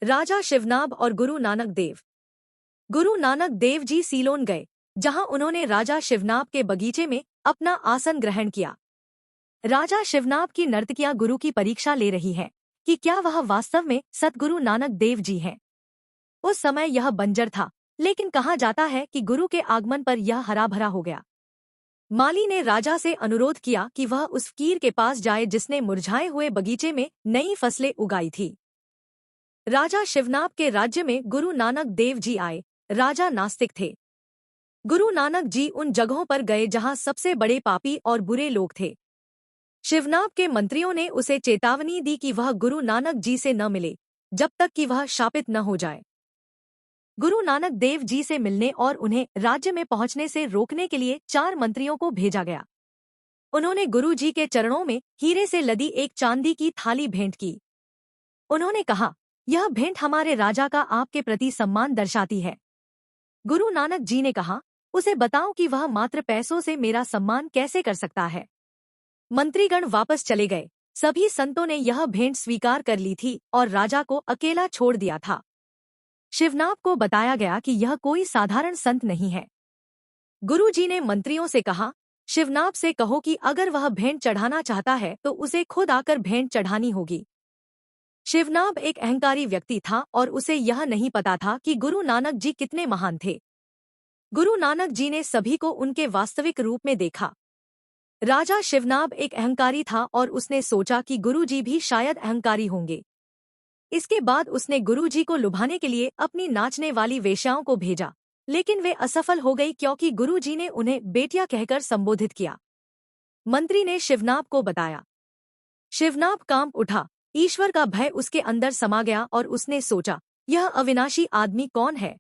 राजा शिवनाभ और गुरु नानक देव। गुरु नानक देव जी सीलोन गए, जहां उन्होंने राजा शिवनाभ के बगीचे में अपना आसन ग्रहण किया। राजा शिवनाभ की नर्तकियां गुरु की परीक्षा ले रही हैं कि क्या वह वास्तव में सतगुरु नानक देव जी हैं। उस समय यह बंजर था, लेकिन कहा जाता है कि गुरु के आगमन पर यह हरा भरा हो गया। माली ने राजा से अनुरोध किया कि वह उस फकीर के पास जाए जिसने मुरझाए हुए बगीचे में नई फसलें उगाई थी। राजा शिवनाभ के राज्य में गुरु नानक देव जी आए। राजा नास्तिक थे। गुरु नानक जी उन जगहों पर गए जहां सबसे बड़े पापी और बुरे लोग थे। शिवनाभ के मंत्रियों ने उसे चेतावनी दी कि वह गुरु नानक जी से न मिले जब तक कि वह शापित न हो जाए। गुरु नानक देव जी से मिलने और उन्हें राज्य में पहुंचने से रोकने के लिए 4 मंत्रियों को भेजा गया। उन्होंने गुरु जी के चरणों में हीरे से लदी एक चांदी की थाली भेंट की। उन्होंने कहा, यह भेंट हमारे राजा का आपके प्रति सम्मान दर्शाती है। गुरु नानक जी ने कहा, उसे बताओ कि वह मात्र पैसों से मेरा सम्मान कैसे कर सकता है। मंत्रीगण वापस चले गए। सभी संतों ने यह भेंट स्वीकार कर ली थी और राजा को अकेला छोड़ दिया था। शिवनाभ को बताया गया कि यह कोई साधारण संत नहीं है। गुरु जी ने मंत्रियों से कहा, शिवनाभ से कहो कि अगर वह भेंट चढ़ाना चाहता है तो उसे खुद आकर भेंट चढ़ानी होगी। शिवनाभ एक अहंकारी व्यक्ति था और उसे यह नहीं पता था कि गुरु नानक जी कितने महान थे। गुरु नानक जी ने सभी को उनके वास्तविक रूप में देखा। राजा शिवनाभ एक अहंकारी था और उसने सोचा कि गुरु जी भी शायद अहंकारी होंगे। इसके बाद उसने गुरु जी को लुभाने के लिए अपनी नाचने वाली वेश्याओं को भेजा, लेकिन वे असफल हो गई क्योंकि गुरु जी ने उन्हें बेटियां कहकर संबोधित किया। मंत्री ने शिवनाभ को बताया। शिवनाभ कांप उठा। ईश्वर का भय उसके अंदर समा गया और उसने सोचा, यह अविनाशी आदमी कौन है।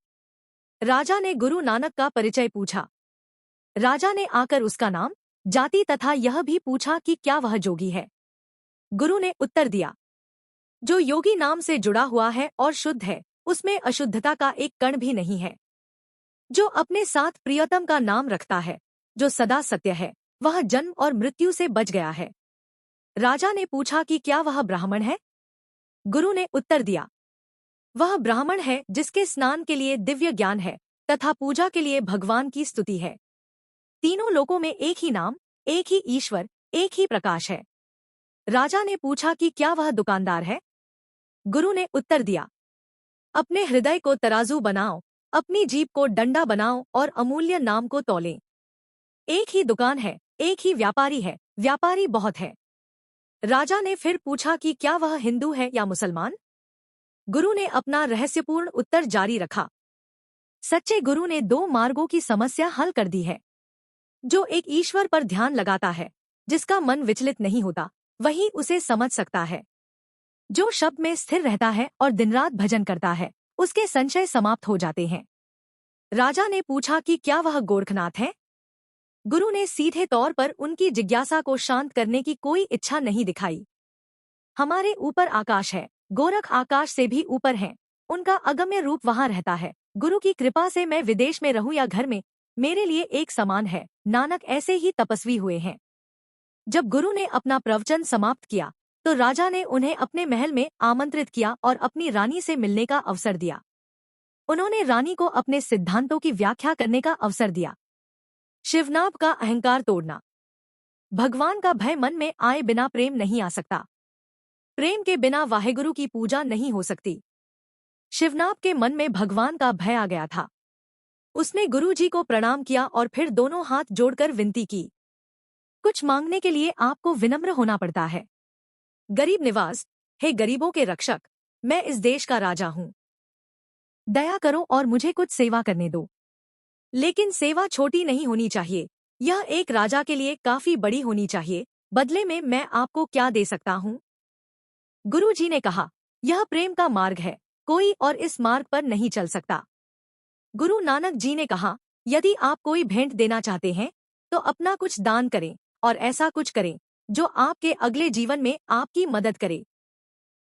राजा ने गुरु नानक का परिचय पूछा। राजा ने आकर उसका नाम, जाति तथा यह भी पूछा कि क्या वह जोगी है। गुरु ने उत्तर दिया, जो योगी नाम से जुड़ा हुआ है और शुद्ध है, उसमें अशुद्धता का एक कण भी नहीं है। जो अपने साथ प्रियतम का नाम रखता है, जो सदा सत्य है, वह जन्म और मृत्यु से बच गया है। राजा ने पूछा कि क्या वह ब्राह्मण है। गुरु ने उत्तर दिया, वह ब्राह्मण है जिसके स्नान के लिए दिव्य ज्ञान है तथा पूजा के लिए भगवान की स्तुति है। तीनों लोकों में एक ही नाम, एक ही ईश्वर, एक ही प्रकाश है। राजा ने पूछा कि क्या वह दुकानदार है। गुरु ने उत्तर दिया, अपने हृदय को तराजू बनाओ, अपनी जीभ को डंडा बनाओ और अमूल्य नाम को तौलें। एक ही दुकान है, एक ही व्यापारी है, व्यापारी बहुत है। राजा ने फिर पूछा कि क्या वह हिंदू है या मुसलमान। गुरु ने अपना रहस्यपूर्ण उत्तर जारी रखा। सच्चे गुरु ने 2 मार्गों की समस्या हल कर दी है। जो एक ईश्वर पर ध्यान लगाता है, जिसका मन विचलित नहीं होता, वही उसे समझ सकता है। जो शब्द में स्थिर रहता है और दिन रात भजन करता है, उसके संशय समाप्त हो जाते हैं। राजा ने पूछा कि क्या वह गोरखनाथ है। गुरु ने सीधे तौर पर उनकी जिज्ञासा को शांत करने की कोई इच्छा नहीं दिखाई। हमारे ऊपर आकाश है, गोरख आकाश से भी ऊपर हैं। उनका अगम्य रूप वहां रहता है। गुरु की कृपा से मैं विदेश में रहूं या घर में, मेरे लिए एक समान है। नानक ऐसे ही तपस्वी हुए हैं। जब गुरु ने अपना प्रवचन समाप्त किया तो राजा ने उन्हें अपने महल में आमंत्रित किया और अपनी रानी से मिलने का अवसर दिया। उन्होंने रानी को अपने सिद्धांतों की व्याख्या करने का अवसर दिया। शिवनाभ का अहंकार तोड़ना। भगवान का भय मन में आए बिना प्रेम नहीं आ सकता। प्रेम के बिना वाहेगुरु की पूजा नहीं हो सकती। शिवनाभ के मन में भगवान का भय आ गया था। उसने गुरु जी को प्रणाम किया और फिर दोनों हाथ जोड़कर विनती की। कुछ मांगने के लिए आपको विनम्र होना पड़ता है। गरीब निवास, हे गरीबों के रक्षक, मैं इस देश का राजा हूँ। दया करो और मुझे कुछ सेवा करने दो। लेकिन सेवा छोटी नहीं होनी चाहिए, यह एक राजा के लिए काफी बड़ी होनी चाहिए। बदले में मैं आपको क्या दे सकता हूँ। गुरु जी ने कहा, यह प्रेम का मार्ग है, कोई और इस मार्ग पर नहीं चल सकता। गुरु नानक जी ने कहा, यदि आप कोई भेंट देना चाहते हैं तो अपना कुछ दान करें और ऐसा कुछ करें जो आपके अगले जीवन में आपकी मदद करे।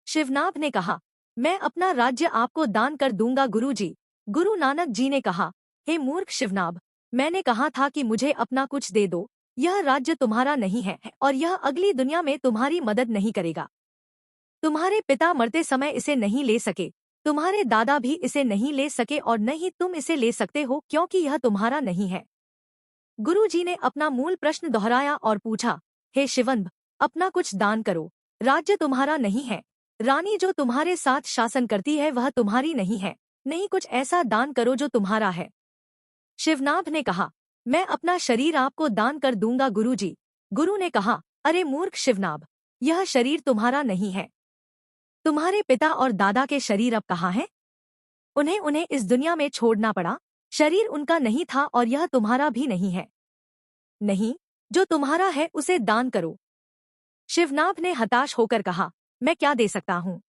शिवनाभ ने कहा, मैं अपना राज्य आपको दान कर दूंगा गुरु जी। गुरु नानक जी ने कहा, हे मूर्ख शिवनाभ, मैंने कहा था कि मुझे अपना कुछ दे दो। यह राज्य तुम्हारा नहीं है और यह अगली दुनिया में तुम्हारी मदद नहीं करेगा। तुम्हारे पिता मरते समय इसे नहीं ले सके, तुम्हारे दादा भी इसे नहीं ले सके और न ही तुम इसे ले सकते हो क्योंकि यह तुम्हारा नहीं है। गुरुजी ने अपना मूल प्रश्न दोहराया और पूछा, हे शिवंब, अपना कुछ दान करो। राज्य तुम्हारा नहीं है। रानी जो तुम्हारे साथ शासन करती है वह तुम्हारी नहीं है। नहीं, कुछ ऐसा दान करो जो तुम्हारा है। शिवनाभ ने कहा, मैं अपना शरीर आपको दान कर दूंगा गुरुजी। गुरु ने कहा, अरे मूर्ख शिवनाभ, यह शरीर तुम्हारा नहीं है। तुम्हारे पिता और दादा के शरीर अब कहाँ हैं? उन्हें उन्हें इस दुनिया में छोड़ना पड़ा। शरीर उनका नहीं था और यह तुम्हारा भी नहीं है। नहीं, जो तुम्हारा है उसे दान करो। शिवनाभ ने हताश होकर कहा, मैं क्या दे सकता हूँ?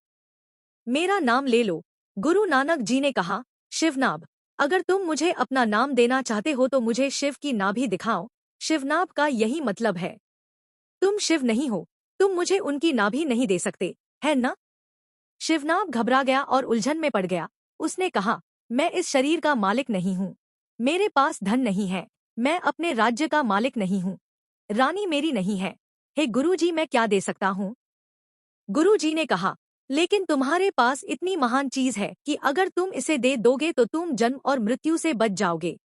मेरा नाम ले लो। गुरु नानक जी ने कहा, शिवनाभ, अगर तुम मुझे अपना नाम देना चाहते हो तो मुझे शिव की नाभि दिखाओ। शिवनाभ का यही मतलब है। तुम शिव नहीं हो, तुम मुझे उनकी नाभि नहीं दे सकते, है ना? शिवनाभ घबरा गया और उलझन में पड़ गया। उसने कहा, मैं इस शरीर का मालिक नहीं हूँ। मेरे पास धन नहीं है। मैं अपने राज्य का मालिक नहीं हूँ। रानी मेरी नहीं है। हे गुरुजी, मैं क्या दे सकता हूँ? गुरुजी ने कहा, लेकिन तुम्हारे पास इतनी महान चीज है कि अगर तुम इसे दे दोगे तो तुम जन्म और मृत्यु से बच जाओगे।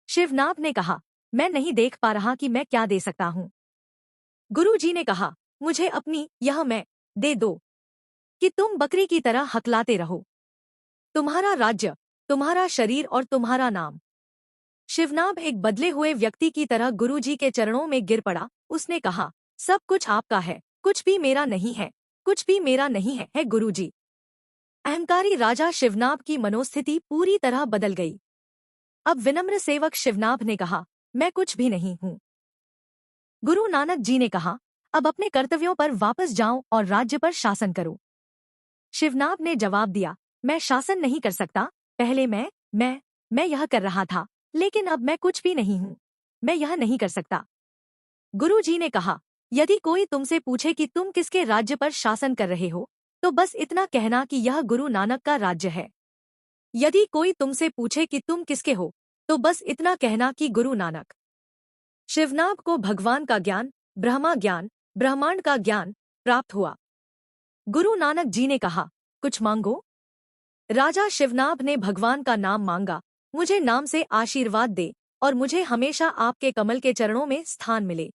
शिवनाभ ने कहा, मैं नहीं देख पा रहा कि मैं क्या दे सकता हूँ। गुरुजी ने कहा, मुझे अपनी यह मैं दे दो कि तुम बकरी की तरह हकलाते रहो। तुम्हारा राज्य, तुम्हारा शरीर और तुम्हारा नाम। शिवनाभ एक बदले हुए व्यक्ति की तरह गुरुजी के चरणों में गिर पड़ा। उसने कहा, सब कुछ आपका है, कुछ भी मेरा नहीं है, कुछ भी मेरा नहीं है गुरुजी। अहंकारी राजा शिवनाभ की मनोस्थिति पूरी तरह बदल गई। अब विनम्र सेवक शिवनाभ ने कहा, मैं कुछ भी नहीं हूँ। गुरु नानक जी ने कहा, अब अपने कर्तव्यों पर वापस जाओ और राज्य पर शासन करो। शिवनाभ ने जवाब दिया, मैं शासन नहीं कर सकता। पहले मैं यह कर रहा था, लेकिन अब मैं कुछ भी नहीं हूँ। मैं यह नहीं कर सकता। गुरुजी ने कहा, यदि कोई तुमसे पूछे कि तुम किसके राज्य पर शासन कर रहे हो, तो बस इतना कहना कि यह गुरु नानक का राज्य है। यदि कोई तुमसे पूछे कि तुम किसके हो, तो बस इतना कहना कि गुरु नानक। शिवनाभ को भगवान का ज्ञान, ब्रह्मा ज्ञान, ब्रह्मांड का ज्ञान प्राप्त हुआ। गुरु नानक जी ने कहा, कुछ मांगो। राजा शिवनाभ ने भगवान का नाम मांगा, मुझे नाम से आशीर्वाद दे और मुझे हमेशा आपके कमल के चरणों में स्थान मिले।